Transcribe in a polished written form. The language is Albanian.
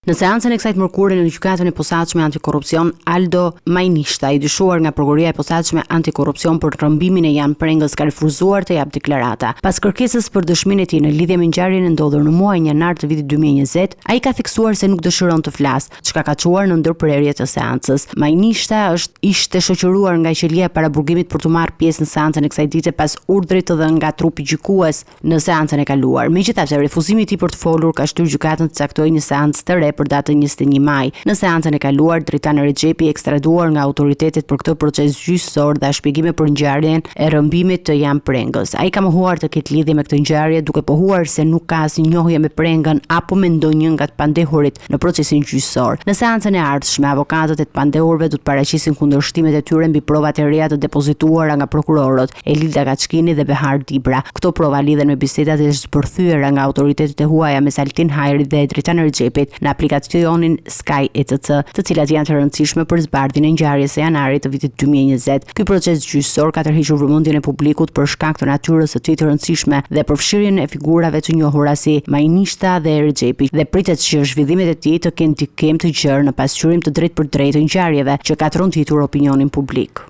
Në seancën e kësaj të mërkurë në gjykatën e posaçme antikorrupsion, Aldo Majnishta, i dyshuar nga prokuroria e posaçme antikorrupsion për rrëmbimin e Jan Prengës, ka refuzuar të japë deklarata. Pas kërkesës për dëshminë e tij në lidhje me ngjarjen e ndodhur në muajin janar të vitit 2020, ai ka theksuar se nuk dëshiron të flasë, çka ka çuar në ndërprerje të seancës. Majnishta ishte shoqëruar nga qelia para burgimit për të marrë pjesë në seancën e kësaj dite pas urdhrit të dhënë nga trupi gjykues në seancën e kaluar. Megjithatë, refuzimi i tij për të folur ka shtyrë gjykatën të caktojë një seancë të re për datën 21 maj. Në seancën e kaluar, Dritan Rexhepi, ekstraduar nga autoritetet për këtë proces gjyqësor, dha shpjegime për ngjarjen e rrëmbimit të Jan Prengës. Ai ka mohuar të ketë lidhje me këtë ngjarje, duke pohuar se nuk ka asnjë njohje me Prengën apo me ndonjë nga të pandehurit në procesin gjyqësor. Në seancën e ardhshme, avokatët e të pandehurve do të paraqisin kundërshtimet e tyre mbi provat e reja të depozituara nga prokurorët Elilda Kaçkini dhe Behar Dibra. Këto prova lidhen me bisedat e zbërthyera nga autoritetet e huaja mes Altin Hajrit dhe Dritan Rexhepit në aplikacionin Sky ECC, të cilat janë të rëndësishme për zbardhjen e ngjarjes së janarit të vitit 2020. Ky proces gjyqësor ka tërhequr vëmendjen e publikut për shkak të natyrës së tij të rëndësishme dhe përfshirjen e figurave të njohura si Majnishta dhe Rexhepi, dhe pritet që zhvillimet e tij të kenë ndikim të gjerë në pasqyrim të drejtë për drejtë të ngjarjeve që ka tronditur opinionin publik.